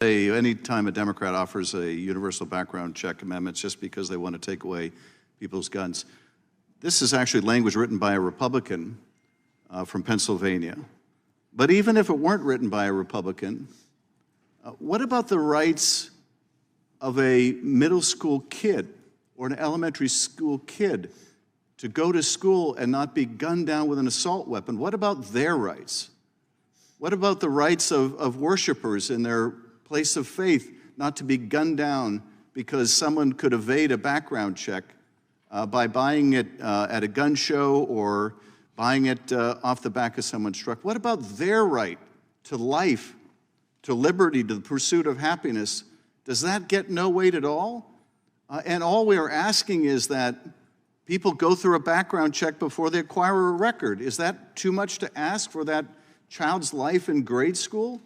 Anytime a Democrat offers a universal background check amendment just because they want to take away people's guns. This is actually language written by a Republican from Pennsylvania. But even if it weren't written by a Republican, what about the rights of a middle school kid or an elementary school kid to go to school and not be gunned down with an assault weapon? What about their rights? What about the rights of worshipers in their place of faith not to be gunned down because someone could evade a background check by buying it at a gun show or buying it off the back of someone's truck? What about their right to life, to liberty, to the pursuit of happiness? Does that get no weight at all? And all we are asking is that people go through a background check before they acquire a record. Is that too much to ask for that child's life in grade school?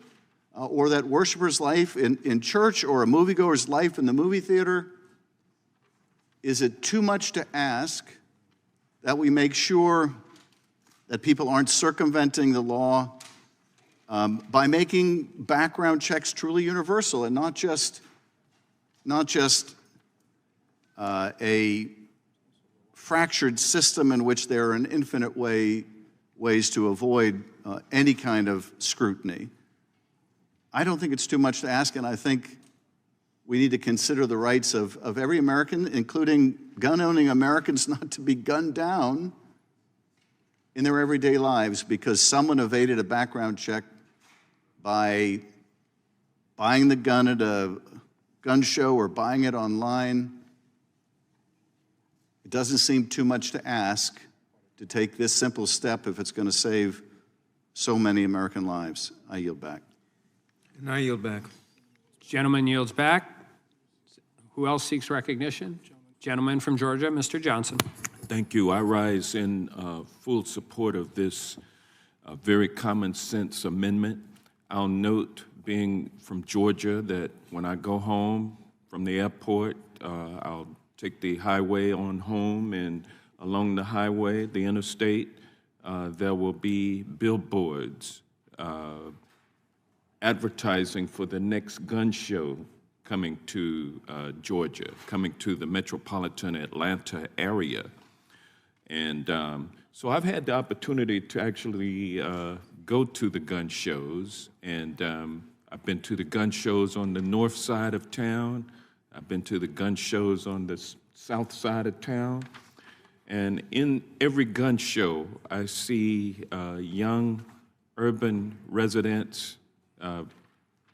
Or that worshiper's life in church, or a moviegoer's life in the movie theater? Is it too much to ask that we make sure that people aren't circumventing the law by making background checks truly universal and not just a fractured system in which there are an infinite ways to avoid any kind of scrutiny? I don't think it's too much to ask, and I think we need to consider the rights of every American, including gun-owning Americans, not to be gunned down in their everyday lives because someone evaded a background check by buying the gun at a gun show or buying it online. It doesn't seem too much to ask to take this simple step if it's going to save so many American lives. I yield back. And I yield back. Gentleman yields back. Who else seeks recognition? Gentleman from Georgia, Mr. Johnson. Thank you. I rise in full support of this very common sense amendment. I'll note, being from Georgia, that when I go home from the airport, I'll take the highway on home, and along the highway, the interstate, there will be billboards advertising for the next gun show coming to Georgia, coming to the metropolitan Atlanta area. And so I've had the opportunity to actually go to the gun shows, and I've been to the gun shows on the north side of town. I've been to the gun shows on the south side of town. And in every gun show, I see young urban residents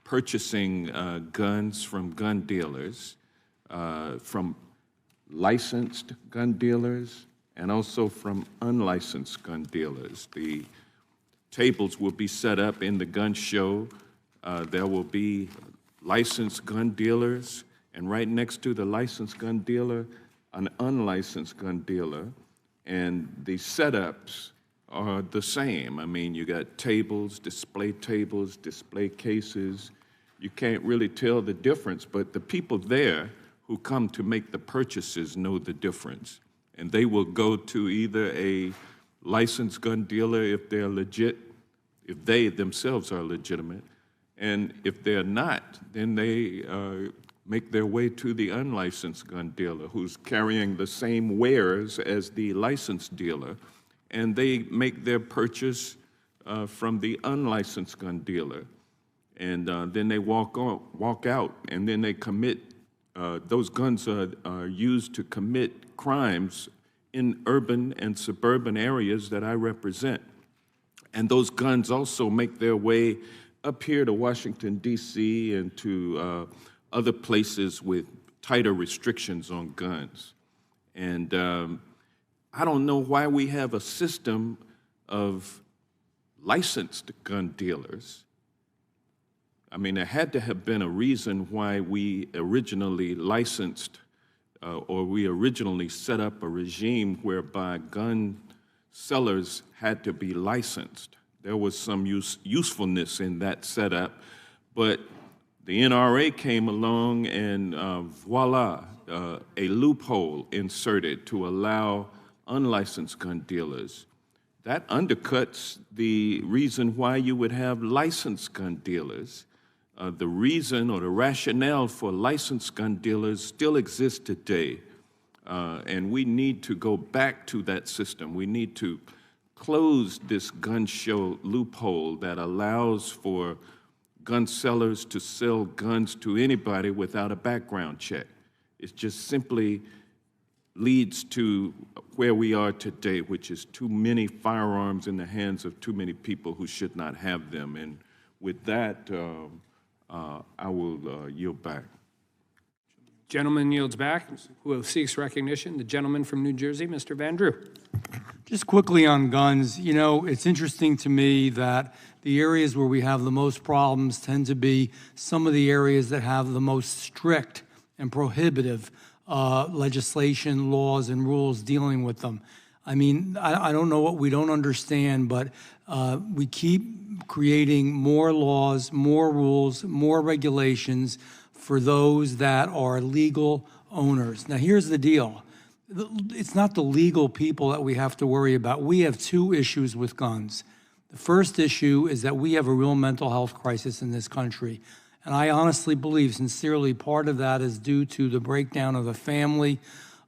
purchasing guns from gun dealers, from licensed gun dealers, and also from unlicensed gun dealers. The tables will be set up in the gun show. There will be licensed gun dealers, and right next to the licensed gun dealer, an unlicensed gun dealer, and the setups are the same. I mean, you got tables, display cases. You can't really tell the difference, but the people there who come to make the purchases know the difference. And they will go to either a licensed gun dealer if they're legit, if they themselves are legitimate, and if they're not, then they make their way to the unlicensed gun dealer who's carrying the same wares as the licensed dealer, and they make their purchase from the unlicensed gun dealer. And then they walk out, and then they commit, those guns are used to commit crimes in urban and suburban areas that I represent. And those guns also make their way up here to Washington, D.C., and to other places with tighter restrictions on guns. And I don't know why we have a system of licensed gun dealers. I mean, there had to have been a reason why we originally licensed or we originally set up a regime whereby gun sellers had to be licensed. There was some usefulness in that setup, but the NRA came along and voila, a loophole inserted to allow unlicensed gun dealers. That undercuts the reason why you would have licensed gun dealers. the reason or the rationale for licensed gun dealers still exists today. And we need to go back to that system. We need to close this gun show loophole that allows for gun sellers to sell guns to anybody without a background check. It just simply leads to where we are today, which is too many firearms in the hands of too many people who should not have them. And with that, I will yield back. Gentleman yields back. Who seeks recognition? The gentleman from New Jersey, Mr. Van Drew. Just quickly on guns, you know, it's interesting to me that the areas where we have the most problems tend to be some of the areas that have the most strict and prohibitive legislation, laws, and rules dealing with them. I mean, I don't know what we don't understand, but we keep creating more laws, more rules, more regulations for those that are legal owners. Now, here's the deal. It's not the legal people that we have to worry about. We have two issues with guns. The first issue is that we have a real mental health crisis in this country. And I honestly believe, sincerely, part of that is due to the breakdown of the family,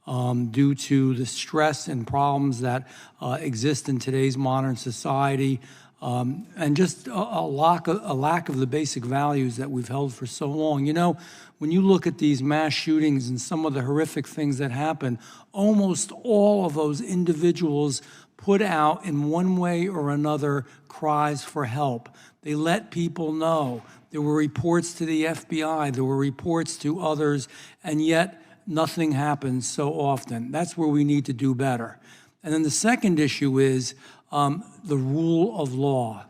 due to the stress and problems that exist in today's modern society, and just a lack of the basic values that we've held for so long. You know, when you look at these mass shootings and some of the horrific things that happen, almost all of those individuals put out in one way or another cries for help. They let people know. There were reports to the FBI, there were reports to others, and yet nothing happens so often. That's where we need to do better. And then the second issue is the rule of law.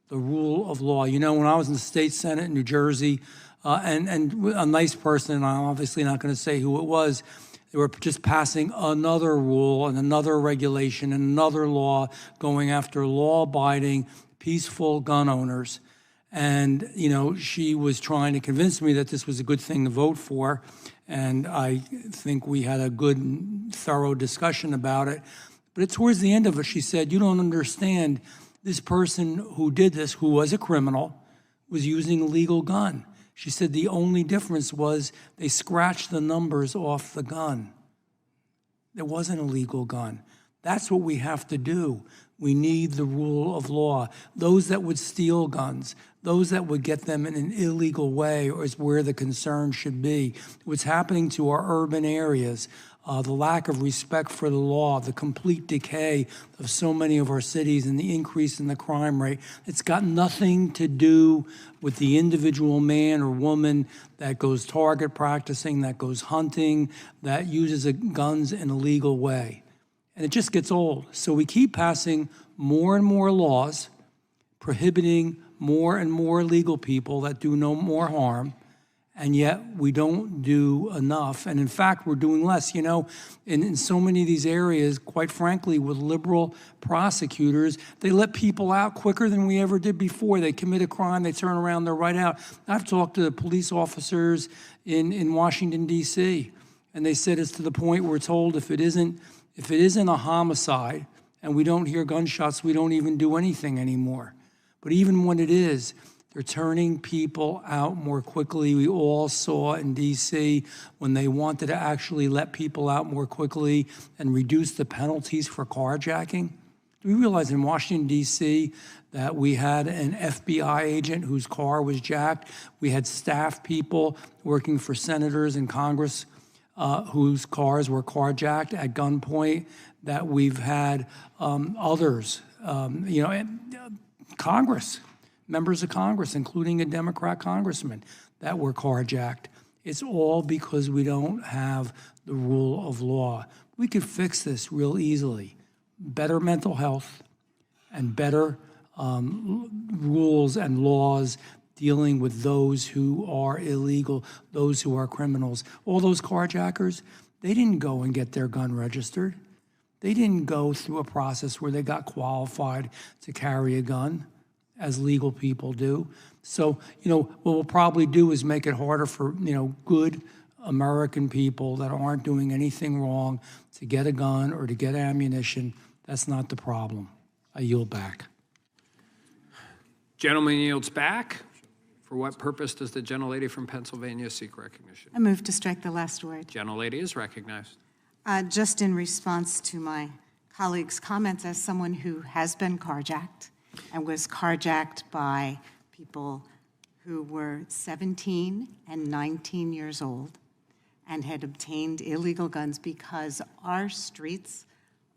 The rule of law. You know, when I was in the state senate in New Jersey, and a nice person, and I'm obviously not going to say who it was, they were just passing another rule and another regulation and another law going after law-abiding, peaceful gun owners. And, you know, she was trying to convince me that this was a good thing to vote for. And I think we had a good and thorough discussion about it. But towards the end of it, she said, you don't understand, this person who did this, who was a criminal, was using a legal gun. She said the only difference was they scratched the numbers off the gun. It wasn't a legal gun. That's what we have to do. We need the rule of law. Those that would steal guns, those that would get them in an illegal way is where the concern should be. What's happening to our urban areas, the lack of respect for the law, the complete decay of so many of our cities and the increase in the crime rate, it's got nothing to do with the individual man or woman that goes target practicing, that goes hunting, that uses guns in a legal way. And it just gets old. So we keep passing more and more laws prohibiting more and more legal people that do no more harm, and yet we don't do enough. And in fact, we're doing less. You know, in so many of these areas, quite frankly, with liberal prosecutors, they let people out quicker than we ever did before. They commit a crime, they turn around, they're right out. I've talked to police officers in Washington, D.C., and they said it's to the point where we're told if it isn't a homicide and we don't hear gunshots, we don't even do anything anymore. But even when it is, they're turning people out more quickly. We all saw in D.C. when they wanted to actually let people out more quickly and reduce the penalties for carjacking. Do we realize in Washington, D.C., that we had an FBI agent whose car was jacked? We had staff people working for senators in Congress whose cars were carjacked at gunpoint, that we've had others, Congress, members of Congress, including a Democrat congressman, that were carjacked. It's all because we don't have the rule of law. We could fix this real easily. Better mental health and better rules and laws dealing with those who are illegal, those who are criminals. All those carjackers, they didn't go and get their gun registered. They didn't go through a process where they got qualified to carry a gun, as legal people do. So, you know, what we'll probably do is make it harder for, you know, good American people that aren't doing anything wrong to get a gun or to get ammunition. That's not the problem. I yield back. Gentleman yields back. For what purpose does the gentlelady from Pennsylvania seek recognition? I move to strike the last word. Gentlelady is recognized. Just in response to my colleague's comments, as someone who has been carjacked and was carjacked by people who were 17 and 19 years old and had obtained illegal guns because our streets,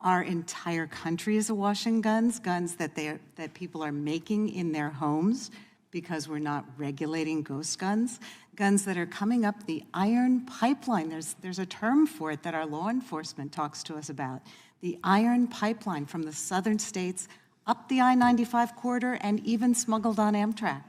our entire country is awash in guns that people are making in their homes because we're not regulating ghost guns that are coming up the iron pipeline. There's a term for it that our law enforcement talks to us about. The iron pipeline from the southern states up the I-95 corridor and even smuggled on Amtrak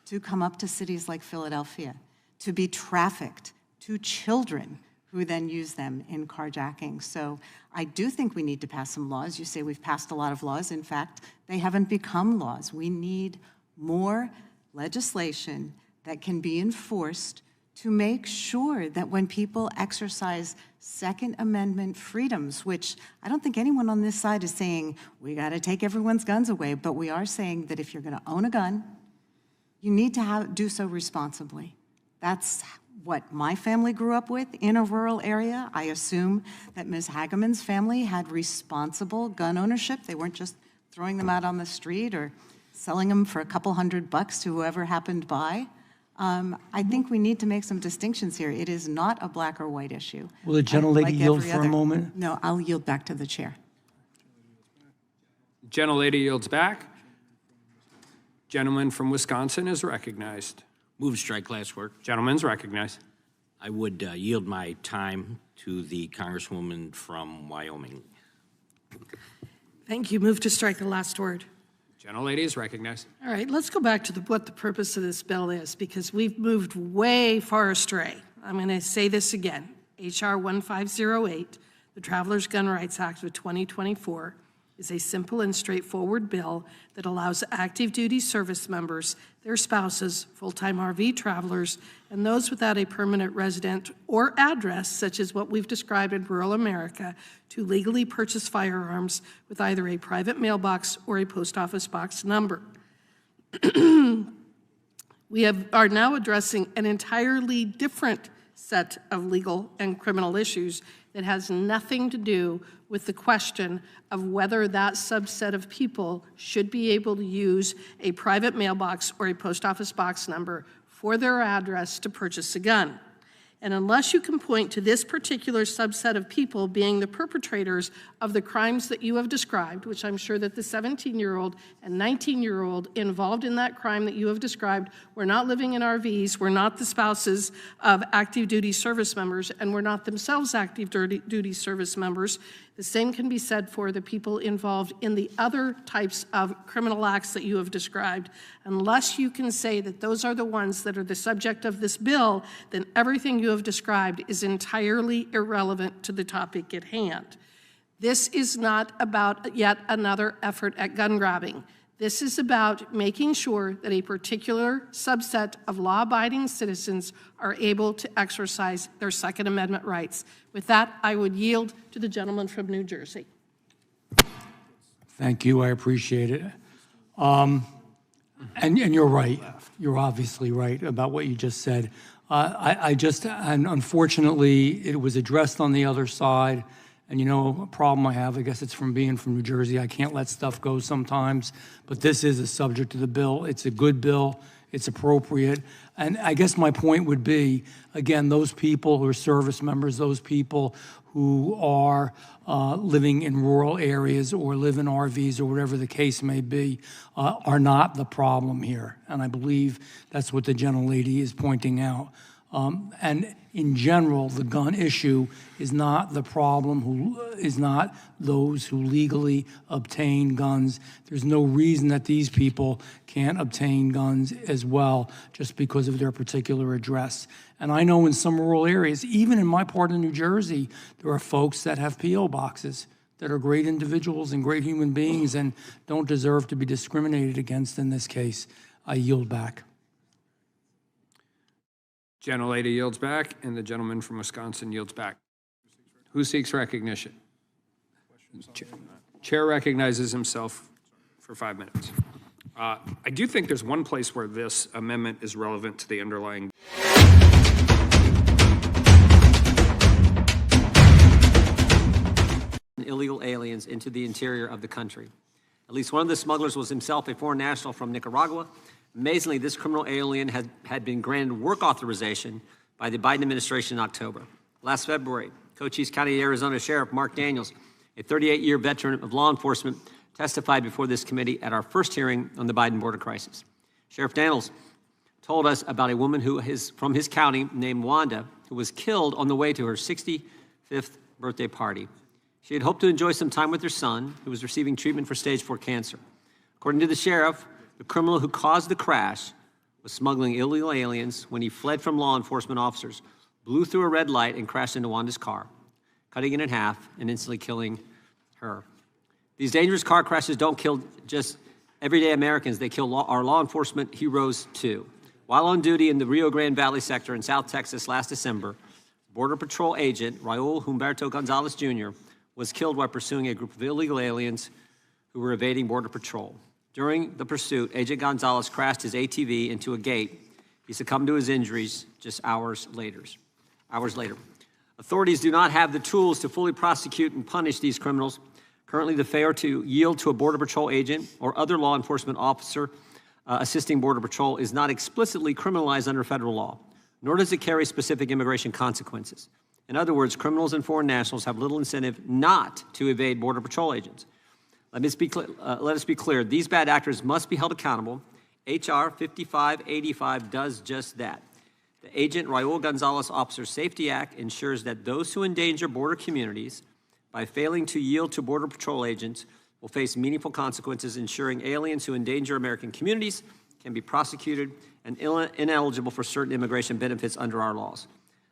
to come up to cities like Philadelphia, to be trafficked to children who then use them in carjacking. So I do think we need to pass some laws. You say we've passed a lot of laws. In fact, they haven't become laws. We need more legislation that can be enforced to make sure that when people exercise Second Amendment freedoms, which I don't think anyone on this side is saying we got to take everyone's guns away, but we are saying that if you're going to own a gun, you need to do so responsibly. That's what my family grew up with in a rural area. I assume that Ms. Hageman's family had responsible gun ownership. They weren't just throwing them out on the street or selling them for a couple $100 to whoever happened by. I think we need to make some distinctions here. It is not a black or white issue. Will the gentlelady Like yield every for a other- moment? No, I'll yield back to the chair. Gentlelady yields back. Gentleman from Wisconsin is recognized. Move to strike last word. Gentleman's recognized. I would yield my time to the Congresswoman from Wyoming. Thank you. Move to strike the last word. Gentlelady is recognized. All right, let's go back to what the purpose of this bill is, because we've moved way far astray. I'm going to say this again. H.R. 1508, the Travelers Gun Rights Act of 2024, is a simple and straightforward bill that allows active duty service members, their spouses, full-time RV travelers, and those without a permanent resident or address, such as what we've described in rural America, to legally purchase firearms with either a private mailbox or a post office box number. We are now addressing an entirely different set of legal and criminal issues that has nothing to do with the question of whether that subset of people should be able to use a private mailbox or a post office box number for their address to purchase a gun. And unless you can point to this particular subset of people being the perpetrators of the crimes that you have described, which I'm sure that the 17-year-old and 19-year-old involved in that crime that you have described were not living in RVs, were not the spouses of active duty service members, and were not themselves active duty service members, the same can be said for the people involved in the other types of criminal acts that you have described. Unless you can say that those are the ones that are the subject of this bill, then everything you have described is entirely irrelevant to the topic at hand. This is not about yet another effort at gun grabbing. This is about making sure that a particular subset of law-abiding citizens are able to exercise their Second Amendment rights. With that, I would yield to the gentleman from New Jersey. Thank you, I appreciate it. And you're right, you're obviously right about what you just said. And unfortunately, it was addressed on the other side. And you know, a problem I have, I guess it's from being from New Jersey, I can't let stuff go sometimes, but this is a subject of the bill. It's a good bill, it's appropriate. And I guess my point would be, again, those people who are service members, those people who are living in rural areas or live in RVs or whatever the case may be, are not the problem here. And I believe that's what the gentlelady is pointing out. And in general, the gun issue is not the problem, is not those who legally obtain guns. There's no reason that these people can't obtain guns as well just because of their particular address. And I know in some rural areas, even in my part of New Jersey, there are folks that have P.O. boxes that are great individuals and great human beings and don't deserve to be discriminated against in this case. I yield back. Gentlelady yields back, and the gentleman from Wisconsin yields back. Who seeks recognition? Chair recognizes himself for 5 minutes. I do think there's one place where this amendment is relevant to the underlying. Illegal aliens into the interior of the country. At least one of the smugglers was himself a foreign national from Nicaragua. Amazingly, this criminal alien had been granted work authorization by the Biden administration in October. Last February, Cochise County, Arizona Sheriff Mark Daniels, a 38-year veteran of law enforcement, testified before this committee at our first hearing on the Biden border crisis. Sheriff Daniels told us about a woman who is from his county named Wanda, who was killed on the way to her 65th birthday party. She had hoped to enjoy some time with her son, who was receiving treatment for stage 4 cancer. According to the sheriff, the criminal who caused the crash was smuggling illegal aliens when he fled from law enforcement officers, blew through a red light, and crashed into Wanda's car, cutting it in half and instantly killing her. These dangerous car crashes don't kill just everyday Americans, they kill our law enforcement heroes too. While on duty in the Rio Grande Valley sector in South Texas last December, Border Patrol agent Raul Humberto Gonzalez Jr. was killed while pursuing a group of illegal aliens who were evading Border Patrol. During the pursuit, Agent Gonzalez crashed his ATV into a gate. He succumbed to his injuries just hours later. Authorities do not have the tools to fully prosecute and punish these criminals. Currently, the failure to yield to a Border Patrol agent or other law enforcement officer assisting Border Patrol is not explicitly criminalized under federal law, nor does it carry specific immigration consequences. In other words, criminals and foreign nationals have little incentive not to evade Border Patrol agents. Let us be clear, these bad actors must be held accountable. H.R. 5585 does just that. The Agent Raul Gonzalez Officer Safety Act ensures that those who endanger border communities by failing to yield to Border Patrol agents will face meaningful consequences, ensuring aliens who endanger American communities can be prosecuted and ineligible for certain immigration benefits under our laws.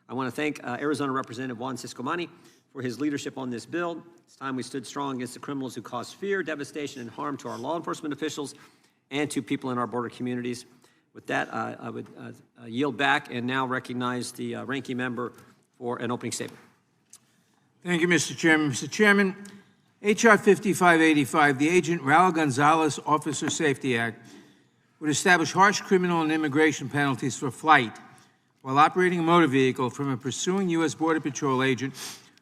I want to thank Arizona Representative Juan Ciscomani for his leadership on this bill. It's time we stood strong against the criminals who cause fear, devastation, and harm to our law enforcement officials and to people in our border communities. With that, I would yield back and now recognize the ranking member for an opening statement. Thank you, Mr. Chairman. Mr. Chairman, H.R. 5585, the Agent Raul Gonzalez Officer Safety Act, would establish harsh criminal and immigration penalties for flight while operating a motor vehicle from a pursuing U.S. Border Patrol agent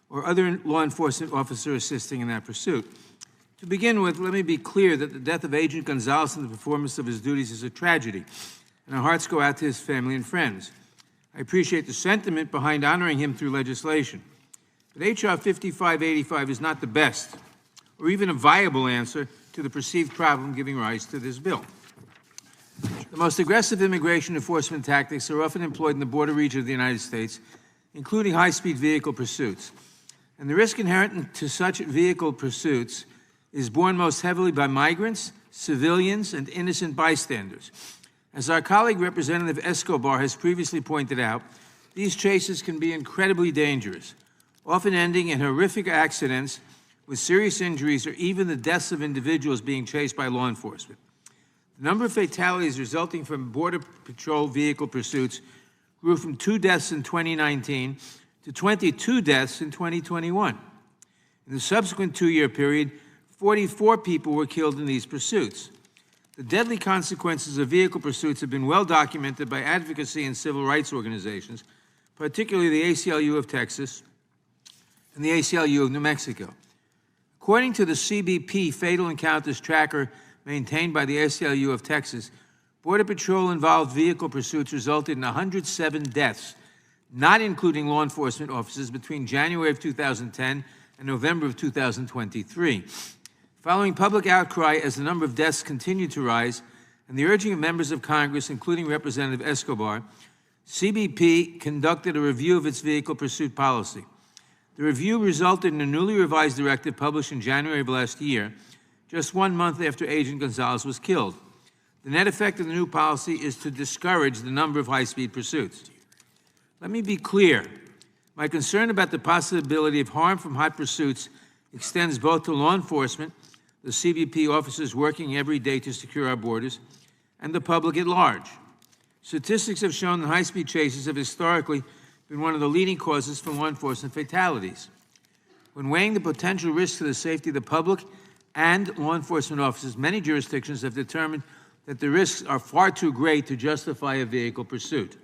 or other law enforcement officer assisting in that pursuit. To begin with, let me be clear that the death of Agent Gonzalez in the performance of his duties is a tragedy, and our hearts go out to his family and friends. I appreciate the sentiment behind honoring him through legislation. But H.R. 5585 is not the best or even a viable answer to the perceived problem giving rise to this bill. The most aggressive immigration enforcement tactics are often employed in the border region of the United States, including high-speed vehicle pursuits. And the risk inherent to such vehicle pursuits is borne most heavily by migrants, civilians, and innocent bystanders. As our colleague Representative Escobar has previously pointed out, these chases can be incredibly dangerous, often ending in horrific accidents with serious injuries or even the deaths of individuals being chased by law enforcement. The number of fatalities resulting from Border Patrol vehicle pursuits grew from 2 deaths in 2019 to 22 deaths in 2021. In the subsequent 2-year period, 44 people were killed in these pursuits. The deadly consequences of vehicle pursuits have been well documented by advocacy and civil rights organizations, particularly the ACLU of Texas and the ACLU of New Mexico. According to the CBP Fatal Encounters Tracker maintained by the ACLU of Texas, Border Patrol-involved vehicle pursuits resulted in 107 deaths, not including law enforcement officers, between January of 2010 and November of 2023. Following public outcry as the number of deaths continued to rise, and the urging of members of Congress, including Representative Escobar, CBP conducted a review of its vehicle pursuit policy. The review resulted in a newly revised directive published in January of last year, just 1 month after Agent Gonzalez was killed. The net effect of the new policy is to discourage the number of high-speed pursuits. Let me be clear. My concern about the possibility of harm from hot pursuits extends both to law enforcement, the CBP officers working every day to secure our borders, and the public at large. Statistics have shown that high-speed chases have historically been one of the leading causes for law enforcement fatalities. When weighing the potential risks to the safety of the public and law enforcement officers, many jurisdictions have determined that the risks are far too great to justify a vehicle pursuit.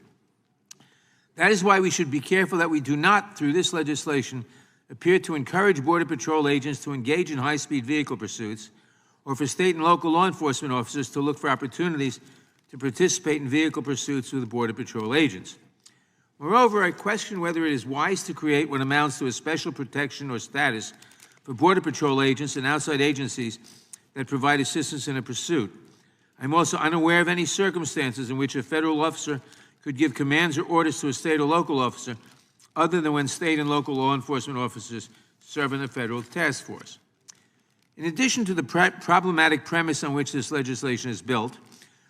That is why we should be careful that we do not, through this legislation, appear to encourage Border Patrol agents to engage in high-speed vehicle pursuits, or for state and local law enforcement officers to look for opportunities to participate in vehicle pursuits with Border Patrol agents. Moreover, I question whether it is wise to create what amounts to a special protection or status for Border Patrol agents and outside agencies that provide assistance in a pursuit. I'm also unaware of any circumstances in which a federal officer could give commands or orders to a state or local officer other than when state and local law enforcement officers serve in a federal task force. In addition to the problematic premise on which this legislation is built,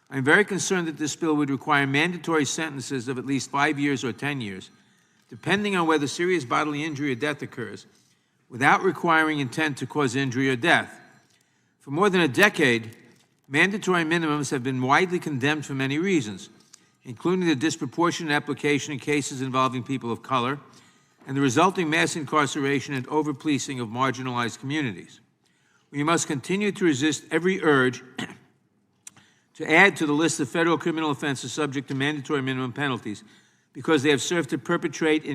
I'm very concerned that this bill would require mandatory sentences of at least 5 years or 10 years, depending on whether serious bodily injury or death occurs, without requiring intent to cause injury or death. For more than a decade, mandatory minimums have been widely condemned for many reasons, including the disproportionate application in cases involving people of color and the resulting mass incarceration and over-policing of marginalized communities. We must continue to resist every urge to add to the list of federal criminal offenses subject to mandatory minimum penalties because they have served to perpetuate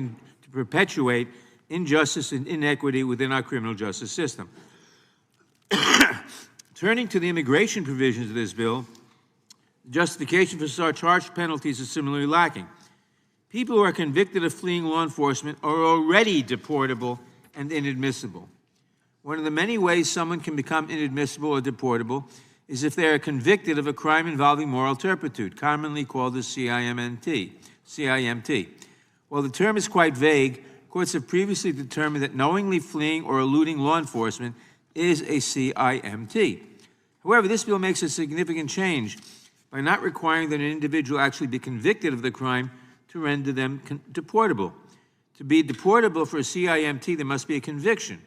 injustice and inequity within our criminal justice system. Turning to the immigration provisions of this bill, the justification for such harsh penalties is similarly lacking. People who are convicted of fleeing law enforcement are already deportable and inadmissible. One of the many ways someone can become inadmissible or deportable is if they are convicted of a crime involving moral turpitude, commonly called the CIMT. While the term is quite vague, courts have previously determined that knowingly fleeing or eluding law enforcement is a CIMT. However, this bill makes a significant change by not requiring that an individual actually be convicted of the crime to render them deportable. To be deportable for a CIMT, there must be a conviction.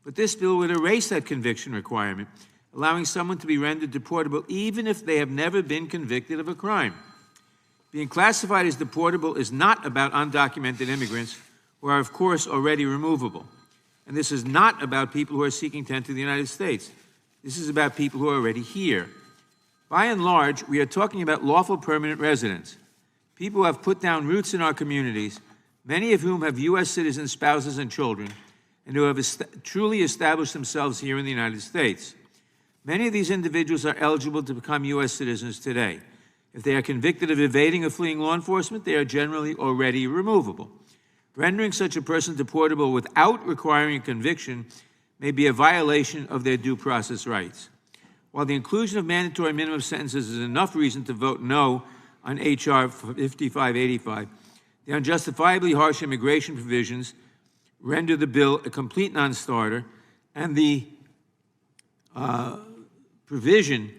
But this bill would erase that conviction requirement, allowing someone to be rendered deportable even if they have never been convicted of a crime. Being classified as deportable is not about undocumented immigrants who are, of course, already removable. And this is not about people who are seeking to enter the United States. This is about people who are already here. By and large, we are talking about lawful permanent residents, people who have put down roots in our communities, many of whom have U.S. citizen spouses and children, and who have truly established themselves here in the United States. Many of these individuals are eligible to become U.S. citizens today. If they are convicted of evading or fleeing law enforcement, they are generally already removable. Rendering such a person deportable without requiring a conviction may be a violation of their due process rights. While the inclusion of mandatory minimum sentences is enough reason to vote no on H.R. 5585, the unjustifiably harsh immigration provisions render the bill a complete non-starter, and the provision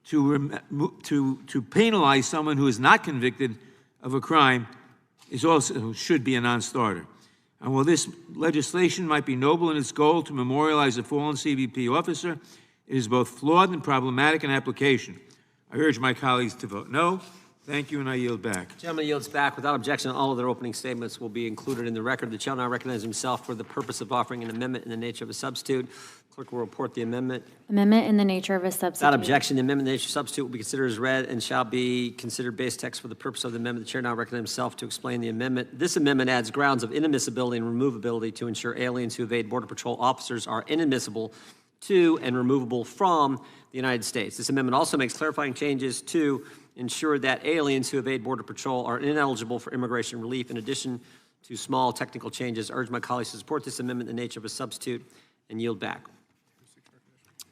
to penalize someone who is not convicted of a crime should be a non-starter. And while this legislation might be noble in its goal to memorialize a fallen CBP officer, it is both flawed and problematic in application. I urge my colleagues to vote no. Thank you, and I yield back. The gentleman yields back. Without objection, all of their opening statements will be included in the record. The chair now recognizes himself for the purpose of offering an amendment in the nature of a substitute. Clerk will report the amendment. Amendment in the nature of a substitute. Without objection, the amendment in the nature of a substitute will be considered as read and shall be considered base text for the purpose of the amendment. The chair now recognizes himself to explain the amendment. This amendment adds grounds of inadmissibility and removability to ensure aliens who evade Border Patrol officers are inadmissible to and removable from the United States. This amendment also makes clarifying changes to ensure that aliens who evade Border Patrol are ineligible for immigration relief. In addition to small technical changes, I urge my colleagues to support this amendment in the nature of a substitute and yield back.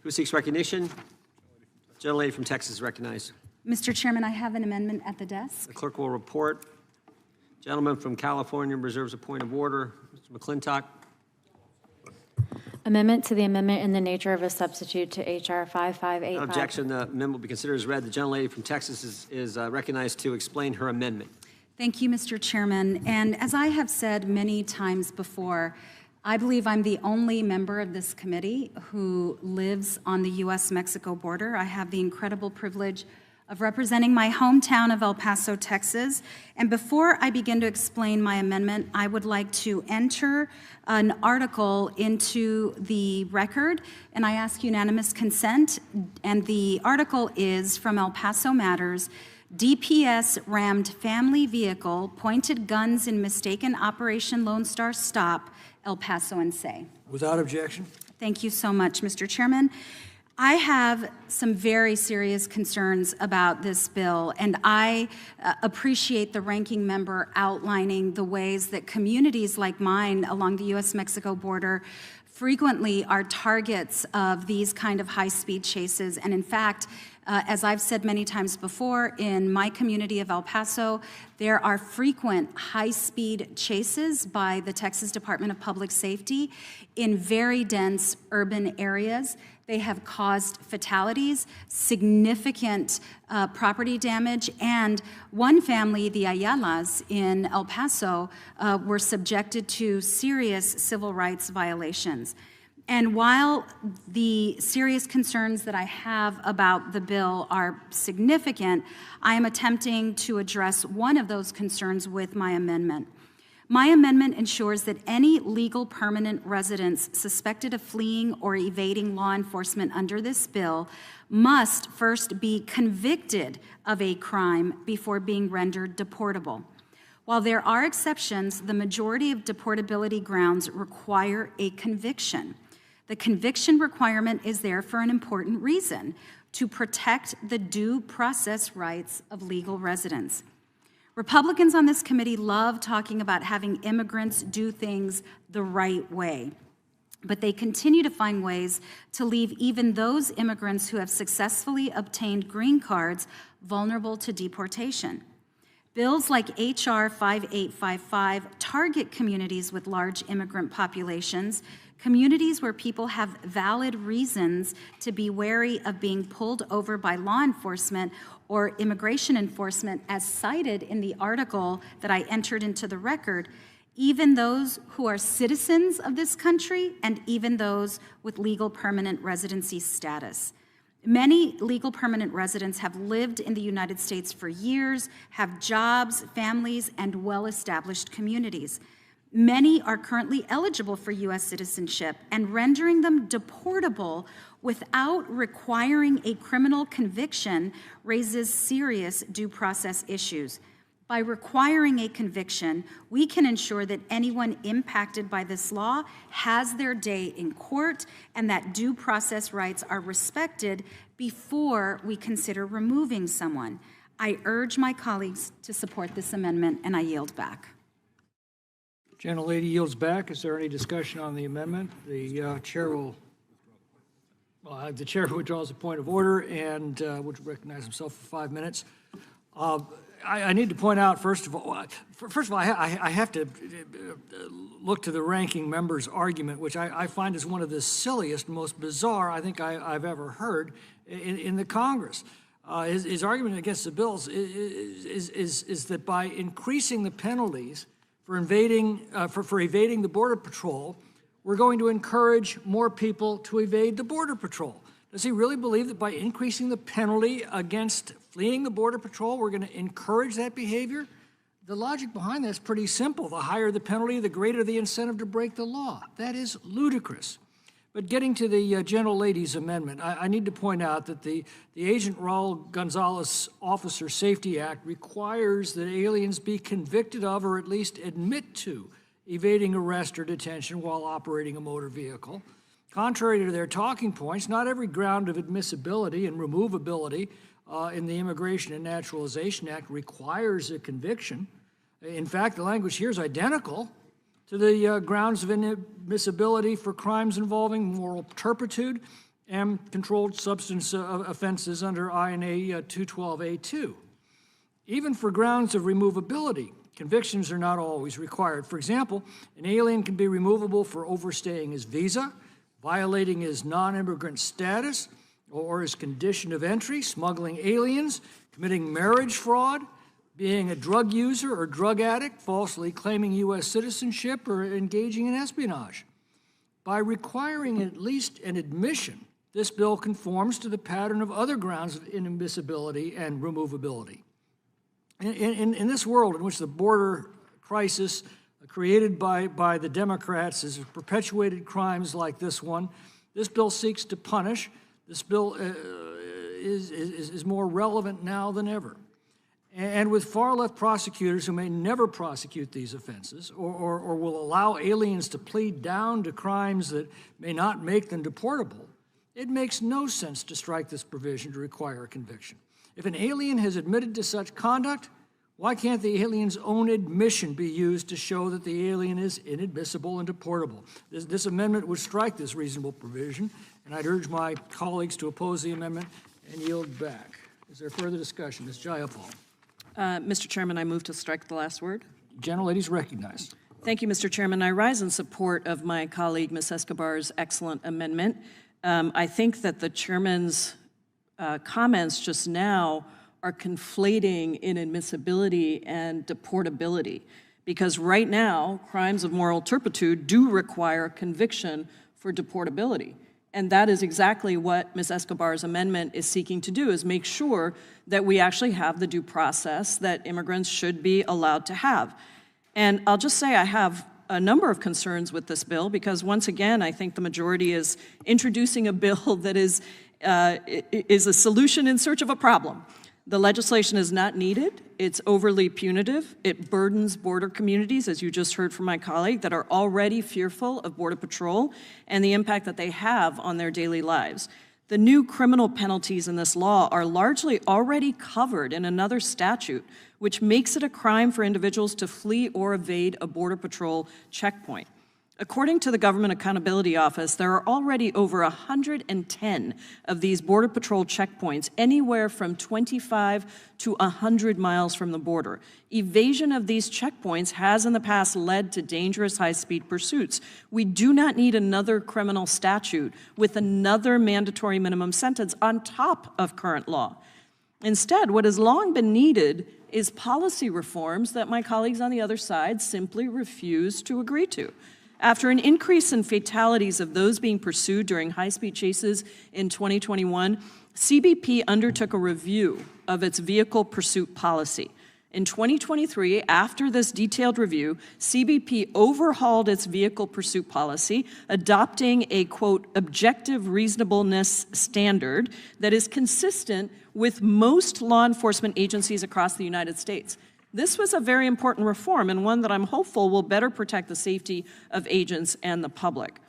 Who seeks recognition? The gentlelady from Texas is recognized. Mr. Chairman, I have an amendment at the desk. The clerk will report. Gentleman from California reserves a point of order. Mr. McClintock. Amendment to the amendment in the nature of a substitute to H.R. 5585. Without objection, the amendment will be considered as read. The gentlelady from Texas is recognized to explain her amendment. Thank you, Mr. Chairman. And as I have said many times before, I believe I'm the only member of this committee who lives on the U.S.-Mexico border. I have the incredible privilege of representing my hometown of El Paso, Texas. And before I begin to explain my amendment, I would like to enter an article into the record, and I ask unanimous consent. And the article is from El Paso Matters. DPS rammed family vehicle, pointed guns in mistaken Operation Lone Star Stop, El Paso and say. Without objection. Thank you so much, Mr. Chairman. I have some very serious concerns about this bill, and I appreciate the ranking member outlining the ways that communities like mine along the U.S.-Mexico border frequently are targets of these kind of high-speed chases. And in fact, as I've said many times before, in my community of El Paso, there are frequent high-speed chases by the Texas Department of Public Safety in very dense urban areas. They have caused fatalities, significant property damage, and one family, the Ayalas in El Paso, were subjected to serious civil rights violations. And while the serious concerns that I have about the bill are significant, I am attempting to address one of those concerns with my amendment. My amendment ensures that any legal permanent residents suspected of fleeing or evading law enforcement under this bill must first be convicted of a crime before being rendered deportable. While there are exceptions, the majority of deportability grounds require a conviction. The conviction requirement is there for an important reason: to protect the due process rights of legal residents. Republicans on this committee love talking about having immigrants do things the right way, but they continue to find ways to leave even those immigrants who have successfully obtained green cards vulnerable to deportation. Bills like H.R. 5855 target communities with large immigrant populations, communities where people have valid reasons to be wary of being pulled over by law enforcement or immigration enforcement, as cited in the article that I entered into the record, even those who are citizens of this country and even those with legal permanent residency status. Many legal permanent residents have lived in the United States for years, have jobs, families, and well-established communities. Many are currently eligible for U.S. citizenship, and rendering them deportable without requiring a criminal conviction raises serious due process issues. By requiring a conviction, we can ensure that anyone impacted by this law has their day in court and that due process rights are respected before we consider removing someone. I urge my colleagues to support this amendment, and I yield back. Gentlelady yields back. Is there any discussion on the amendment? The chair will, the chair withdraws a point of order and would recognize himself for 5 minutes. I need to point out, first of all, I have to look to the ranking member's argument, which I find is one of the silliest, most bizarre I think I've ever heard in the Congress. His argument against the bills is that by increasing the penalties for evading the Border Patrol, we're going to encourage more people to evade the Border Patrol. Does he really believe that by increasing the penalty against fleeing the Border Patrol, we're going to encourage that behavior? The logic behind that is pretty simple. The higher the penalty, the greater the incentive to break the law. That is ludicrous. But getting to the gentlelady's amendment, I need to point out that the Agent Raul Gonzalez Officer Safety Act requires that aliens be convicted of or at least admit to evading arrest or detention while operating a motor vehicle. Contrary to their talking points, not every ground of admissibility and removability in the Immigration and Naturalization Act requires a conviction. In fact, the language here is identical to the grounds of inadmissibility for crimes involving moral turpitude and controlled substance offenses under INA 212A2. Even for grounds of removability, convictions are not always required. For example, an alien can be removable for overstaying his visa, violating his non-immigrant status or his condition of entry, smuggling aliens, committing marriage fraud, being a drug user or drug addict, falsely claiming U.S. citizenship, or engaging in espionage. By requiring at least an admission this bill conforms to the pattern of other grounds of inadmissibility and removability. In this world in which the border crisis created by the Democrats has perpetuated crimes like this one, this bill seeks to punish. This bill is more relevant now than ever. And with far-left prosecutors who may never prosecute these offenses or will allow aliens to plead down to crimes that may not make them deportable, it makes no sense to strike this provision to require a conviction. If an alien has admitted to such conduct, why can't the alien's own admission be used to show that the alien is inadmissible and deportable? This amendment would strike this reasonable provision, and I'd urge my colleagues to oppose the amendment and yield back. Is there further discussion? Ms. Jayapal. Mr. Chairman, I move to strike the last word. Gentlelady is recognized. Thank you, Mr. Chairman. I rise in support of my colleague, Ms. Escobar's excellent amendment. I think that the chairman's comments just now are conflating inadmissibility and deportability, because right now, crimes of moral turpitude do require conviction for deportability. And that is exactly what Ms. Escobar's amendment is seeking to do, is make sure that we actually have the due process that immigrants should be allowed to have. And I'll just say I have a number of concerns with this bill, because once again, I think the majority is introducing a bill that is a solution in search of a problem. The legislation is not needed. It's overly punitive. It burdens border communities, as you just heard from my colleague, that are already fearful of Border Patrol and the impact that they have on their daily lives. The new criminal penalties in this law are largely already covered in another statute, which makes it a crime for individuals to flee or evade a Border Patrol checkpoint. According to the Government Accountability Office, there are already over 110 of these Border Patrol checkpoints, anywhere from 25 to 100 miles from the border. Evasion of these checkpoints has in the past led to dangerous high-speed pursuits. We do not need another criminal statute with another mandatory minimum sentence on top of current law. Instead, what has long been needed is policy reforms that my colleagues on the other side simply refuse to agree to. After an increase in fatalities of those being pursued during high-speed chases in 2021, CBP undertook a review of its vehicle pursuit policy. In 2023, after this detailed review, CBP overhauled its vehicle pursuit policy, adopting a, quote, objective reasonableness standard that is consistent with most law enforcement agencies across the United States. This was a very important reform, and one that I'm hopeful will better protect the safety of agents and the public.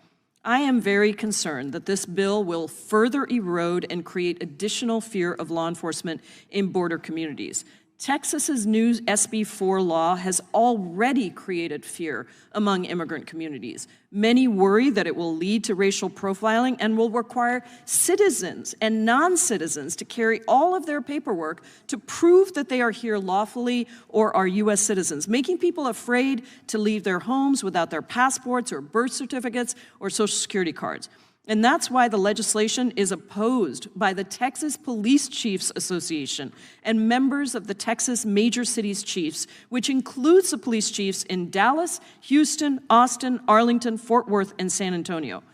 I am very concerned that this bill will further erode and create additional fear of law enforcement in border communities. Texas's new SB 4 law has already created fear among immigrant communities. Many worry that it will lead to racial profiling and will require citizens and non-citizens to carry all of their paperwork to prove that they are here lawfully or are U.S. citizens, making people afraid to leave their homes without their passports or birth certificates or Social Security cards. And that's why the legislation is opposed by the Texas Police Chiefs Association and members of the Texas Major Cities Chiefs, which includes the police chiefs in Dallas, Houston, Austin, Arlington, Fort Worth, and San Antonio.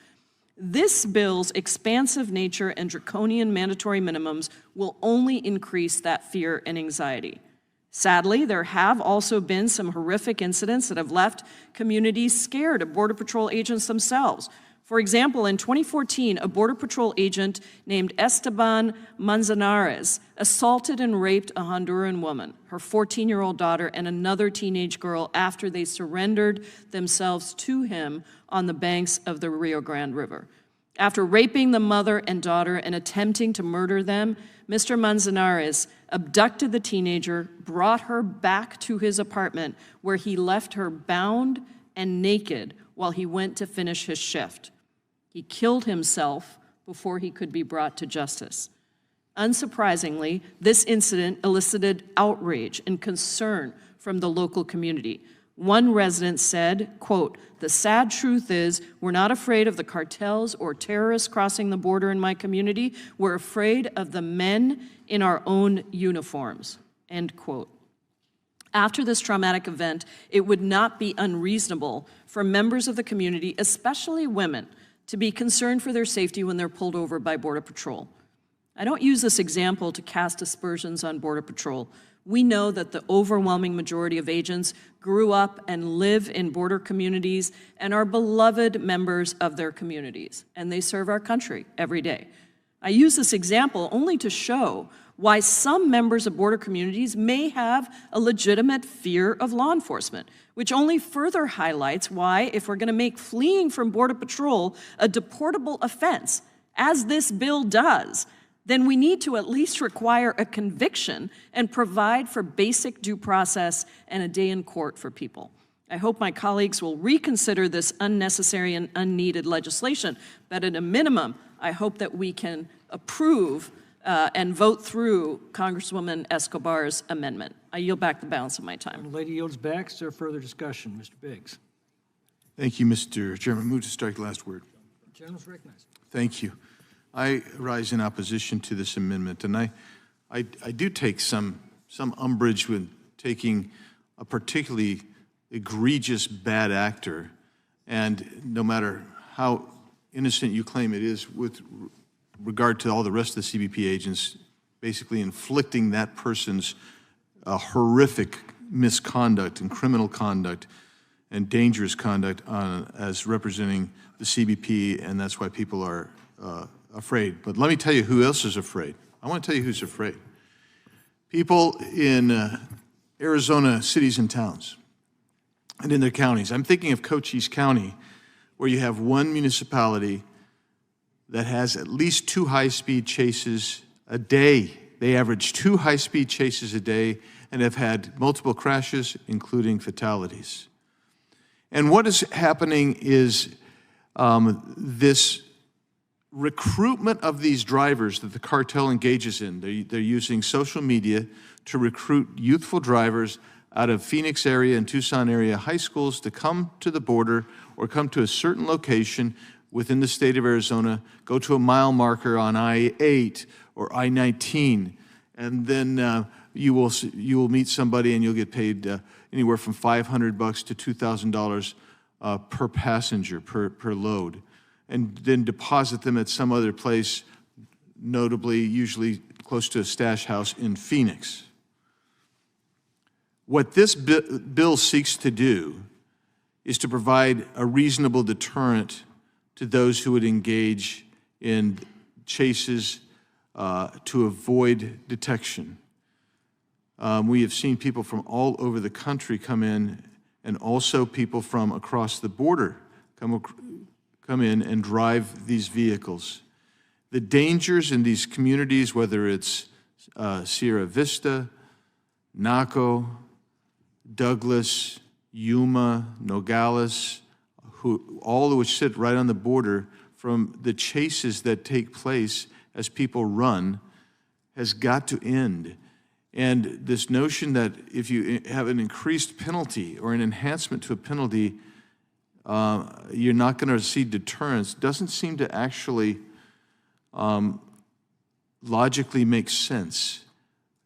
This bill's expansive nature and draconian mandatory minimums will only increase that fear and anxiety. Sadly, there have also been some horrific incidents that have left communities scared of Border Patrol agents themselves. For example, in 2014, a Border Patrol agent named Esteban Manzanares assaulted and raped a Honduran woman, her 14-year-old daughter, and another teenage girl after they surrendered themselves to him on the banks of the Rio Grande River. After raping the mother and daughter and attempting to murder them, Mr. Manzanares abducted the teenager, brought her back to his apartment, where he left her bound and naked while he went to finish his shift. He killed himself before he could be brought to justice. Unsurprisingly, this incident elicited outrage and concern from the local community. One resident said, quote, "The sad truth is we're not afraid of the cartels or terrorists crossing the border in my community. We're afraid of the men in our own uniforms," end quote. After this traumatic event, it would not be unreasonable for members of the community, especially women, to be concerned for their safety when they're pulled over by Border Patrol. I don't use this example to cast aspersions on Border Patrol. We know that the overwhelming majority of agents grew up and live in border communities and are beloved members of their communities, and they serve our country every day. I use this example only to show why some members of border communities may have a legitimate fear of law enforcement, which only further highlights why, if we're going to make fleeing from Border Patrol a deportable offense, as this bill does, then we need to at least require a conviction and provide for basic due process and a day in court for people. I hope my colleagues will reconsider this unnecessary and unneeded legislation, but at a minimum, I hope that we can approve and vote through Congresswoman Escobar's amendment. I yield back the balance of my time. The lady yields back. Is there further discussion? Mr. Biggs. Thank you, Mr. Chairman. Move to strike the last word. The gentleman's recognized. Thank you. I rise in opposition to this amendment, and I do take some umbrage with taking a particularly egregious bad actor, and no matter how innocent you claim it is with regard to all the rest of the CBP agents, basically inflicting that person's horrific misconduct and criminal conduct and dangerous conduct as representing the CBP, and that's why people are afraid. But let me tell you who else is afraid. I want to tell you who's afraid. People in Arizona cities and towns and in their counties. I'm thinking of Cochise County, where you have one municipality that has at least 2 high-speed chases a day. They average 2 high-speed chases a day and have had multiple crashes, including fatalities. And what is happening is this recruitment of these drivers that the cartel engages in. They're using social media to recruit youthful drivers out of Phoenix area and Tucson area high schools to come to the border or come to a certain location within the state of Arizona, go to a mile marker on I-8 or I-19, and then you will meet somebody and you'll get paid anywhere from $500 to $2,000 per passenger, per load, and then deposit them at some other place, notably usually close to a stash house in Phoenix. What this bill seeks to do is to provide a reasonable deterrent to those who would engage in chases to avoid detection. We have seen people from all over the country come in, and also people from across the border come in and drive these vehicles. The dangers in these communities, whether it's Sierra Vista, Naco, Douglas, Yuma, Nogales, all of which sit right on the border, from the chases that take place as people run, has got to end. And this notion that if you have an increased penalty or an enhancement to a penalty, you're not going to see deterrence doesn't seem to actually logically make sense.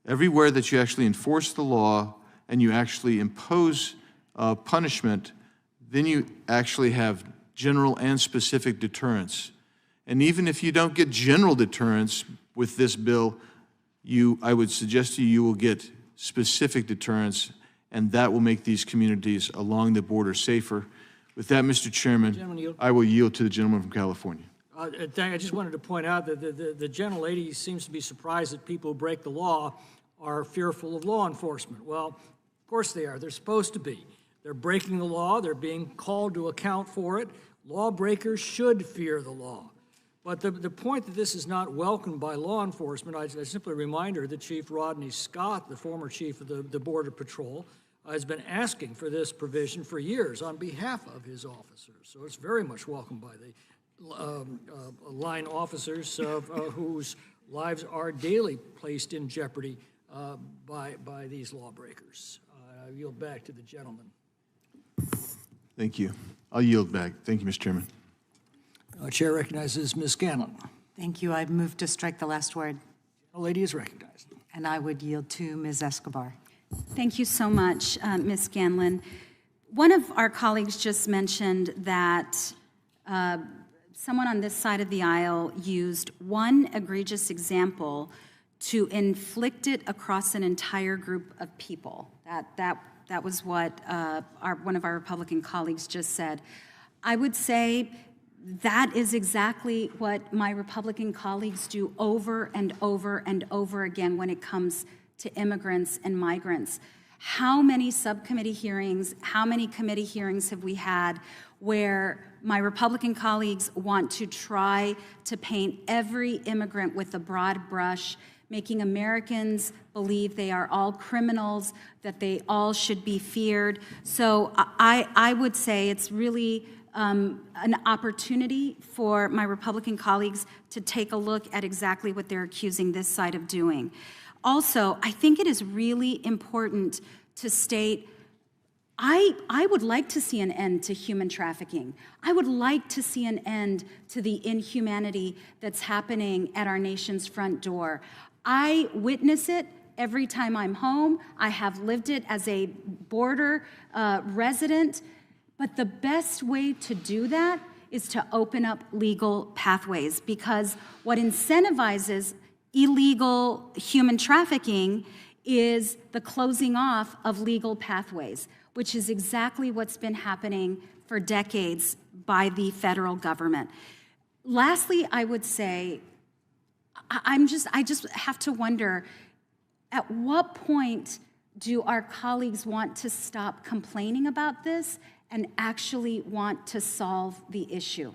Everywhere that you actually enforce the law and you actually impose punishment, then you actually have general and specific deterrence. And even if you don't get general deterrence with this bill, I would suggest to you, you will get specific deterrence, and that will make these communities along the border safer. With that, Mr. Chairman, I will yield to the gentleman from California. I just wanted to point out that the gentlelady seems to be surprised that people who break the law are fearful of law enforcement. Well, of course they are. They're supposed to be. They're breaking the law. They're being called to account for it. Lawbreakers should fear the law. But the point that this is not welcomed by law enforcement, I simply remind her that Chief Rodney Scott, the former chief of the Border Patrol, has been asking for this provision for years on behalf of his officers. So it's very much welcomed by the line officers whose lives are daily placed in jeopardy by these lawbreakers. I yield back to the gentleman. Thank you. I'll yield back. Thank you, Mr. Chairman. Chair recognizes Ms. Scanlon. Thank you. I move to strike the last word. The lady is recognized. And I would yield to Ms. Escobar. Thank you so much, Ms. Scanlon. One of our colleagues just mentioned that someone on this side of the aisle used one egregious example to inflict it across an entire group of people. That was what one of our Republican colleagues just said. I would say that is exactly what my Republican colleagues do over and over and over again when it comes to immigrants and migrants. How many subcommittee hearings, how many committee hearings have we had where my Republican colleagues want to try to paint every immigrant with a broad brush, making Americans believe they are all criminals, that they all should be feared? So I would say it's really an opportunity for my Republican colleagues to take a look at exactly what they're accusing this side of doing. Also, I think it is really important to state, I would like to see an end to human trafficking. I would like to see an end to the inhumanity that's happening at our nation's front door. I witness it every time I'm home. I have lived it as a border resident. But the best way to do that is to open up legal pathways, because what incentivizes illegal human trafficking is the closing off of legal pathways, which is exactly what's been happening for decades by the federal government. Lastly, I would say, I just have to wonder, at what point do our colleagues want to stop complaining about this and actually want to solve the issue?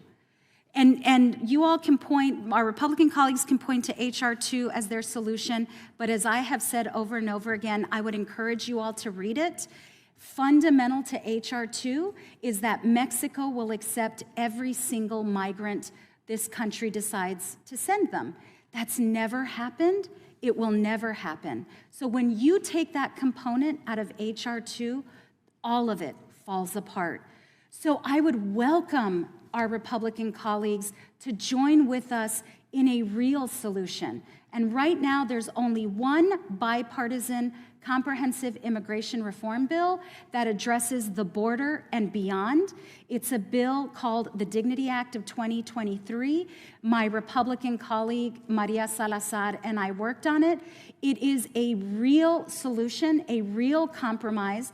And you all can point, our Republican colleagues can point to H.R. 2 as their solution, but as I have said over and over again, I would encourage you all to read it. Fundamental to H.R. 2 is that Mexico will accept every single migrant this country decides to send them. That's never happened. It will never happen. So when you take that component out of H.R. 2, all of it falls apart. So I would welcome our Republican colleagues to join with us in a real solution. And right now, there's only one bipartisan comprehensive immigration reform bill that addresses the border and beyond. It's a bill called the Dignity Act of 2023. My Republican colleague, Maria Salazar, and I worked on it. It is a real solution, a real compromise.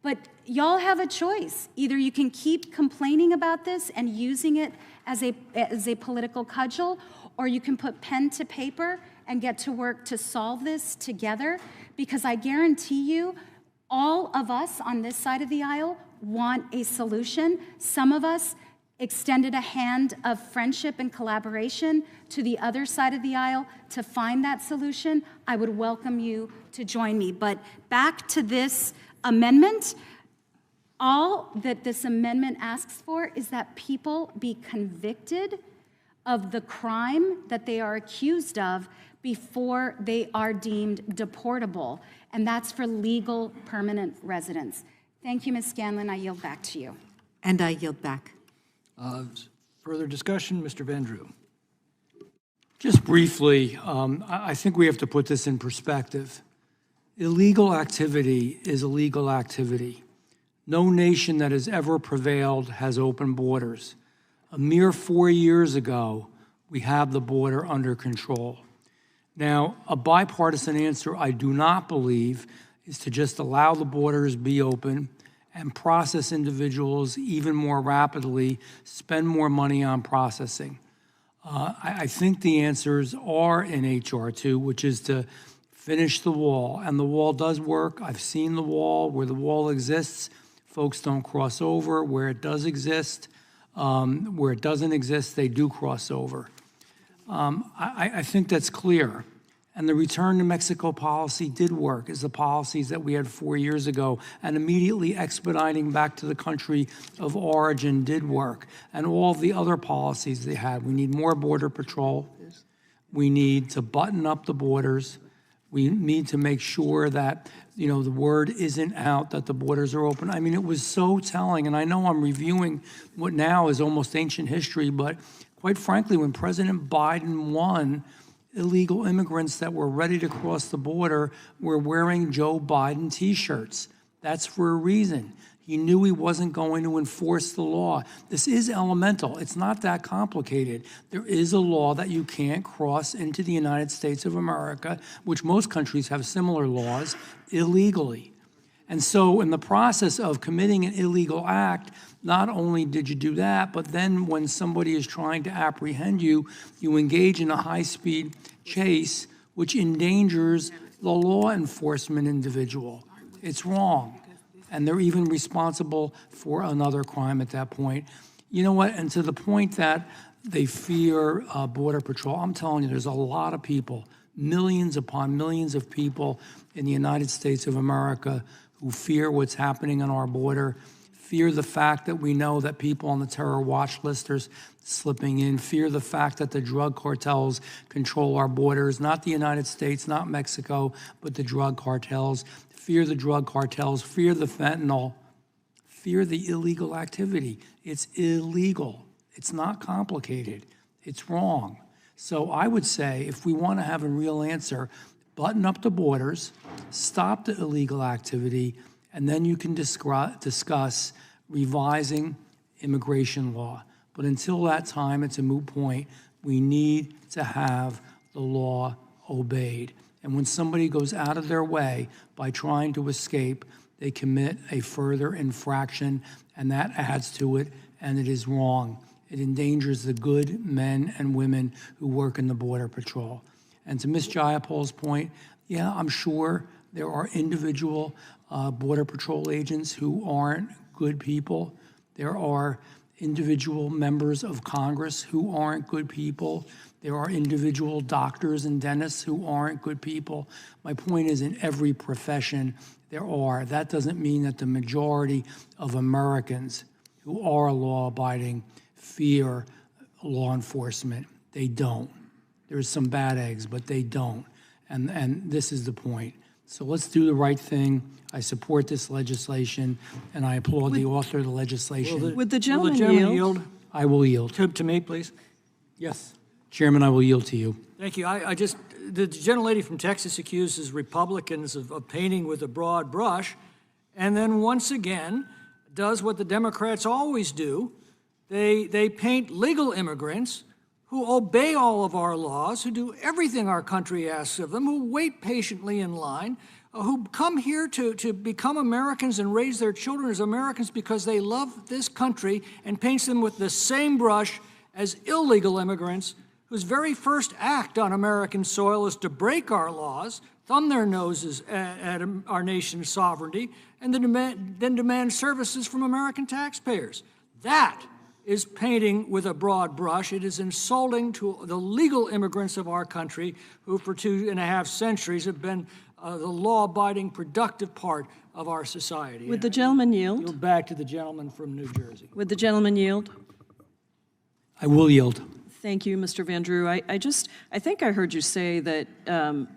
But y'all have a choice. Either you can keep complaining about this and using it as a political cudgel, or you can put pen to paper and get to work to solve this together, because I guarantee you, all of us on this side of the aisle want a solution. Some of us extended a hand of friendship and collaboration to the other side of the aisle to find that solution. I would welcome you to join me. But back to this amendment, all that this amendment asks for is that people be convicted of the crime that they are accused of before they are deemed deportable, and that's for legal permanent residents. Thank you, Ms. Scanlon. I yield back to you. And I yield back. Further discussion, Mr. Van Drew. Just briefly, I think we have to put this in perspective. Illegal activity is illegal activity. No nation that has ever prevailed has open borders. A mere 4 years ago, we have the border under control. Now, a bipartisan answer, I do not believe, is to just allow the borders be open and process individuals even more rapidly, spend more money on processing. I think the answers are in H.R. 2, which is to finish the wall. And the wall does work. I've seen the wall. Where the wall exists, folks don't cross over. Where it does exist, where it doesn't exist, they do cross over. I think that's clear. And the return to Mexico policy did work, as the policies that we had 4 years ago, and immediately expediting back to the country of origin did work. And all the other policies they had. We need more border patrol. We need to button up the borders. We need to make sure that, the word isn't out that the borders are open. I mean, it was so telling, and I know I'm reviewing what now is almost ancient history, but quite frankly, when President Biden won, illegal immigrants that were ready to cross the border were wearing Joe Biden T-shirts. That's for a reason. He knew he wasn't going to enforce the law. This is elemental. It's not that complicated. There is a law that you can't cross into the United States of America, which most countries have similar laws, illegally. And so in the process of committing an illegal act, not only did you do that, but then when somebody is trying to apprehend you, you engage in a high-speed chase, which endangers the law enforcement individual. It's wrong. And they're even responsible for another crime at that point. You know what? And to the point that they fear Border Patrol, I'm telling you, there's a lot of people, millions upon millions of people in the United States of America who fear what's happening on our border, fear the fact that we know that people on the terror watch list are slipping in, fear the fact that the drug cartels control our borders, not the United States, not Mexico, but the drug cartels. Fear the drug cartels, fear the fentanyl, fear the illegal activity. It's illegal. It's not complicated. It's wrong. So I would say if we want to have a real answer, button up the borders, stop the illegal activity, and then you can discuss revising immigration law. But until that time, it's a moot point. We need to have the law obeyed. And when somebody goes out of their way by trying to escape, they commit a further infraction, and that adds to it, and it is wrong. It endangers the good men and women who work in the Border Patrol. And to Ms. Jayapal's point, yeah, I'm sure there are individual Border Patrol agents who aren't good people. There are individual members of Congress who aren't good people. There are individual doctors and dentists who aren't good people. My point is, in every profession there are. That doesn't mean that the majority of Americans who are law-abiding fear law enforcement. They don't. There's some bad eggs, but they don't. And this is the point. So let's do the right thing. I support this legislation, and I applaud the author of the legislation. Would the gentleman yield? I will yield. To me, please. Yes. Chairman, I will yield to you. Thank you. The gentlelady from Texas accuses Republicans of painting with a broad brush, and then once again does what the Democrats always do. They paint legal immigrants who obey all of our laws, who do everything our country asks of them, who wait patiently in line, who come here to become Americans and raise their children as Americans because they love this country, and paints them with the same brush as illegal immigrants whose very first act on American soil is to break our laws, thumb their noses at our nation's sovereignty, and then demand services from American taxpayers. That is painting with a broad brush. It is insulting to the legal immigrants of our country who for 2.5 centuries have been the law-abiding, productive part of our society. Would the gentleman yield? Yield back to the gentleman from New Jersey. Would the gentleman yield? I will yield. Thank you, Mr. Van Drew. I think I heard you say that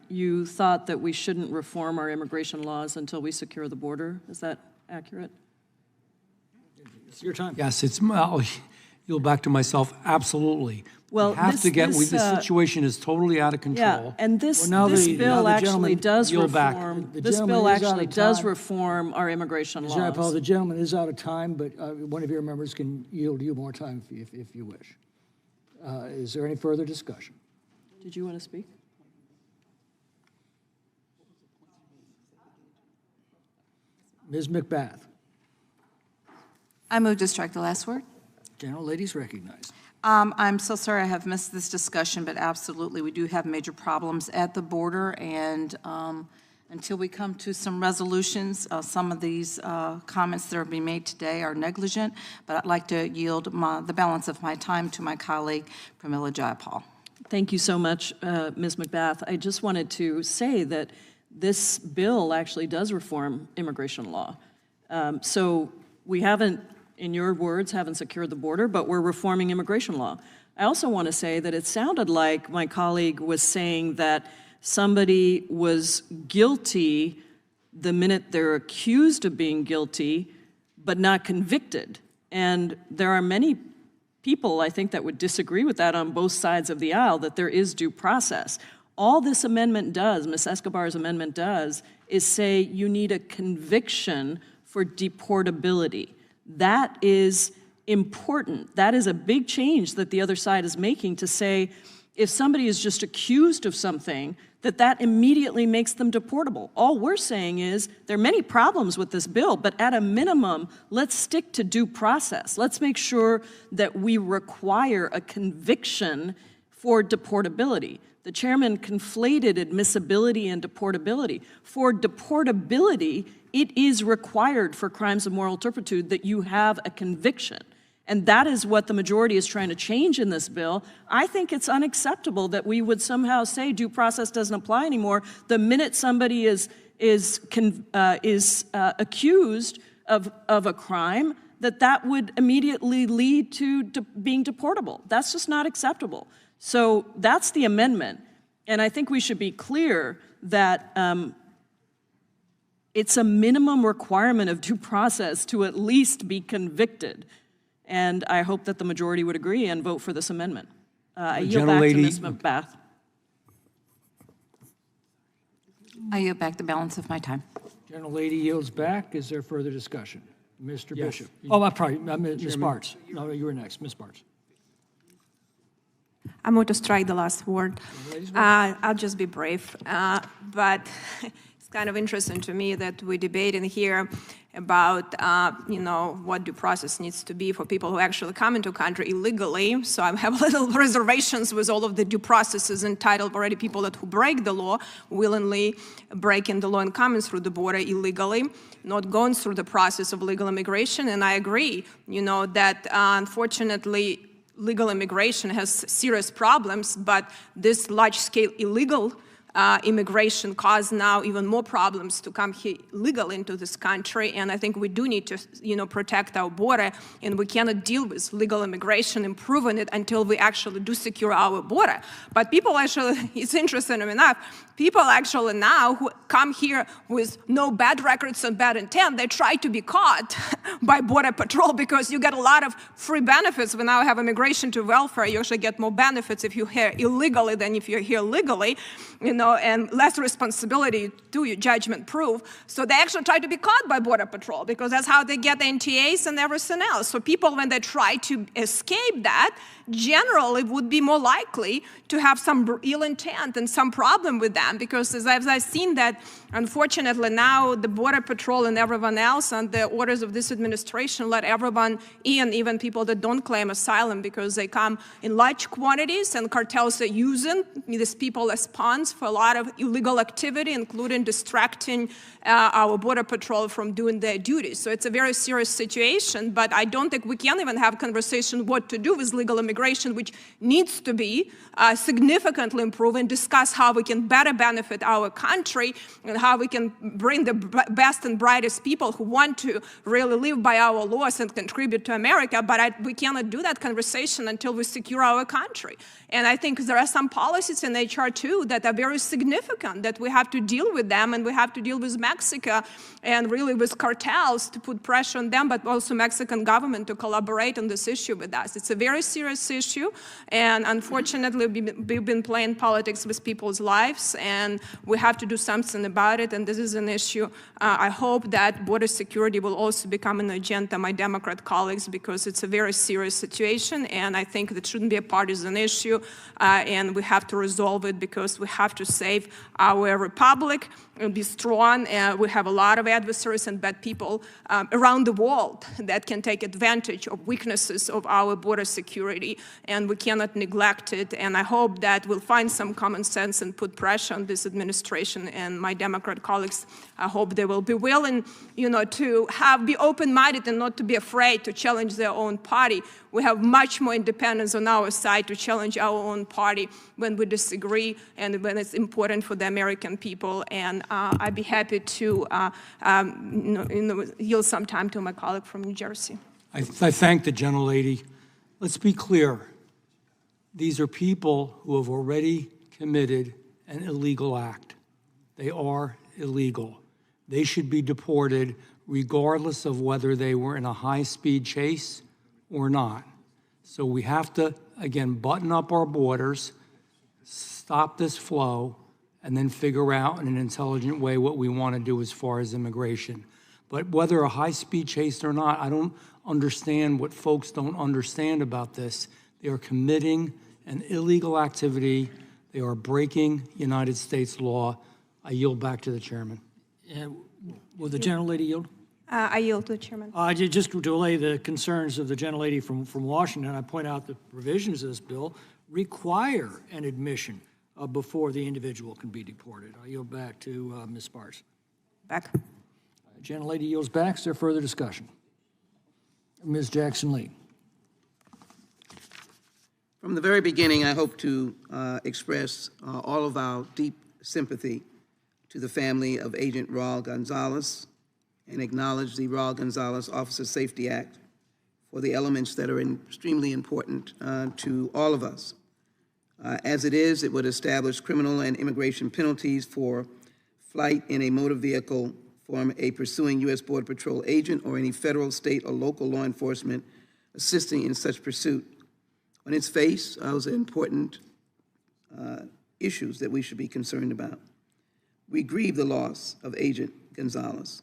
you thought that we shouldn't reform our immigration laws until we secure the border. Is that accurate? It's your time. Yes, I'll yield back to myself. Absolutely. Well, the situation is totally out of control. Yeah, and this bill actually does reform. This bill actually does reform our immigration laws. Jayapal, the gentleman is out of time, but one of your members can yield you more time if you wish. Is there any further discussion? Did you want to speak? Ms. McBath. I move to strike the last word. General, ladies recognized. I'm so sorry I have missed this discussion, but absolutely, we do have major problems at the border, and until we come to some resolutions, some of these comments that are being made today are negligent, but I'd like to yield the balance of my time to my colleague, Pramila Jayapal. Thank you so much, Ms. McBath. I just wanted to say that this bill actually does reform immigration law. So we haven't, in your words, haven't secured the border, but we're reforming immigration law. I also want to say that it sounded like my colleague was saying that somebody was guilty the minute they're accused of being guilty, but not convicted. And there are many people, I think, that would disagree with that on both sides of the aisle, that there is due process. All this amendment does, Ms. Escobar's amendment does, is say you need a conviction for deportability. That is important. That is a big change that the other side is making to say, if somebody is just accused of something, that immediately makes them deportable. All we're saying is there are many problems with this bill, but at a minimum, let's stick to due process. Let's make sure that we require a conviction for deportability. The chairman conflated admissibility and deportability. For deportability, it is required for crimes of moral turpitude that you have a conviction. And that is what the majority is trying to change in this bill. I think it's unacceptable that we would somehow say due process doesn't apply anymore the minute somebody is accused of a crime, that would immediately lead to being deportable. That's just not acceptable. So that's the amendment. And I think we should be clear that it's a minimum requirement of due process to at least be convicted. And I hope that the majority would agree and vote for this amendment. I yield back to Ms. McBath. I yield back the balance of my time. Gentlelady yields back. Is there further discussion? Mr. Bishop. Oh, I'm sorry, Ms. Bartz. No, you were next, Ms. Bartz. I'm going to strike the last word. I'll just be brief. But it's kind of interesting to me that we're debating here about, what due process needs to be for people who actually come into country illegally. So I have little reservations with all of the due processes entitled already people that who break the law, willingly breaking the law and coming through the border illegally, not going through the process of legal immigration. And I agree, that unfortunately, legal immigration has serious problems, but this large-scale illegal immigration cause now even more problems to come here legally into this country. And I think we do need to, protect our border, and we cannot deal with legal immigration, improving it until we actually do secure our border. But people actually, it's interesting enough, people actually now who come here with no bad records and bad intent, they try to be caught by Border Patrol because you get a lot of free benefits. We now have immigration to welfare. You actually get more benefits if you're here illegally than if you're here legally, and less responsibility to your judgment proof. So they actually try to be caught by Border Patrol because that's how they get the NTAs and everything else. So people, when they try to escape that, generally would be more likely to have some ill intent and some problem with them, because as I've seen that, unfortunately, now the Border Patrol and everyone else and the orders of this administration let everyone in, even people that don't claim asylum, because they come in large quantities and cartels are using these people as pawns for a lot of illegal activity, including distracting our Border Patrol from doing their duties. So it's a very serious situation, but I don't think we can even have a conversation what to do with legal immigration, which needs to be significantly improved, and discuss how we can better benefit our country and how we can bring the best and brightest people who want to really live by our laws and contribute to America. But we cannot do that conversation until we secure our country. And I think there are some policies in HR 2 that are very significant, that we have to deal with them, and we have to deal with Mexico and really with cartels to put pressure on them, but also Mexican government to collaborate on this issue with us. It's a very serious issue, and unfortunately we've been playing politics with people's lives, and we have to do something about it, and this is an issue. I hope that border security will also become an agenda, my Democrat colleagues, because it's a very serious situation, and I think it shouldn't be a partisan issue, and we have to resolve it because we have to save our republic and be strong. We have a lot of adversaries and bad people around the world that can take advantage of weaknesses of our border security, and we cannot neglect it. And I hope that we'll find some common sense and put pressure on this administration and my Democrat colleagues. I hope they will be willing, to be open-minded and not to be afraid to challenge their own party. We have much more independence on our side to challenge our own party when we disagree and when it's important for the American people. And I'd be happy to yield some time to my colleague from New Jersey. I thank the gentlelady. Let's be clear. These are people who have already committed an illegal act. They are illegal. They should be deported regardless of whether they were in a high-speed chase or not. So we have to, again, button up our borders, stop this flow, and then figure out in an intelligent way what we want to do as far as immigration. But whether a high-speed chase or not, I don't understand what folks don't understand about this. They are committing an illegal activity. They are breaking United States law. I yield back to the chairman. And will the gentlelady yield? I yield to the chairman. Just to allay the concerns of the gentlelady from Washington, I point out the provisions of this bill require an admission before the individual can be deported. I yield back to Ms. Bars. Back. Gentlelady yields back. Is there further discussion? Ms. Jackson-Lee. From the very beginning, I hope to express all of our deep sympathy to the family of Agent Raul Gonzalez and acknowledge the Raul Gonzalez Officer Safety Act for the elements that are extremely important to all of us. As it is, it would establish criminal and immigration penalties for flight in a motor vehicle from a pursuing U.S. Border Patrol agent or any federal, state, or local law enforcement assisting in such pursuit. On its face, those are important issues that we should be concerned about. We grieve the loss of Agent Gonzalez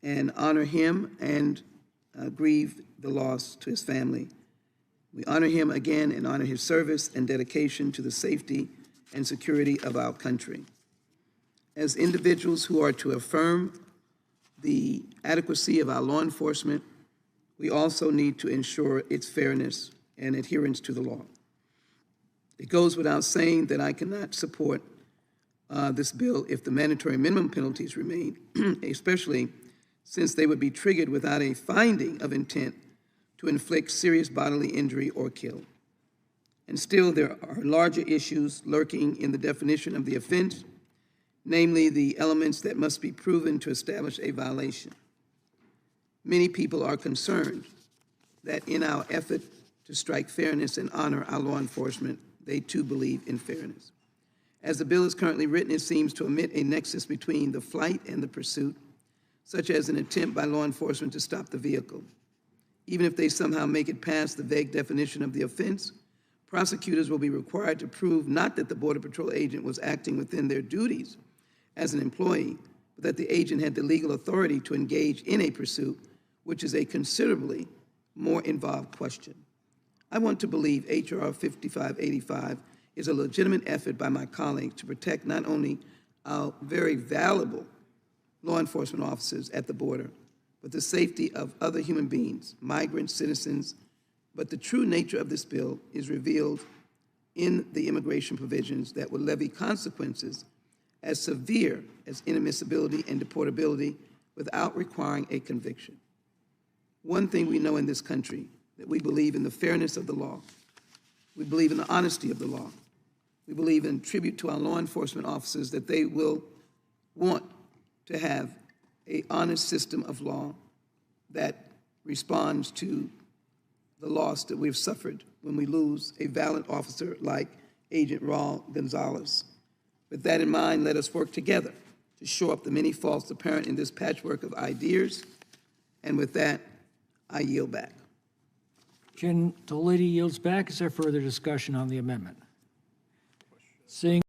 and honor him and grieve the loss to his family. We honor him again and honor his service and dedication to the safety and security of our country. As individuals who are to affirm the adequacy of our law enforcement, we also need to ensure its fairness and adherence to the law. It goes without saying that I cannot support this bill if the mandatory minimum penalties remain, especially since they would be triggered without a finding of intent to inflict serious bodily injury or kill. And still, there are larger issues lurking in the definition of the offense, namely the elements that must be proven to establish a violation. Many people are concerned that in our effort to strike fairness and honor our law enforcement, they too believe in fairness. As the bill is currently written, it seems to omit a nexus between the flight and the pursuit, such as an attempt by law enforcement to stop the vehicle. Even if they somehow make it past the vague definition of the offense, prosecutors will be required to prove not that the Border Patrol agent was acting within their duties as an employee, but that the agent had the legal authority to engage in a pursuit, which is a considerably more involved question. I want to believe H.R. 5585 is a legitimate effort by my colleagues to protect not only our very valuable law enforcement officers at the border, but the safety of other human beings, migrant citizens. But the true nature of this bill is revealed in the immigration provisions that will levy consequences as severe as inadmissibility and deportability without requiring a conviction. One thing we know in this country, that we believe in the fairness of the law. We believe in the honesty of the law. We believe in tribute to our law enforcement officers that they will want to have an honest system of law that responds to the loss that we've suffered when we lose a valiant officer like Agent Raul Gonzalez. With that in mind, let us work together to shore up the many faults apparent in this patchwork of ideas. And with that, I yield back. Gentlelady yields back. Is there further discussion on the amendment? Seeing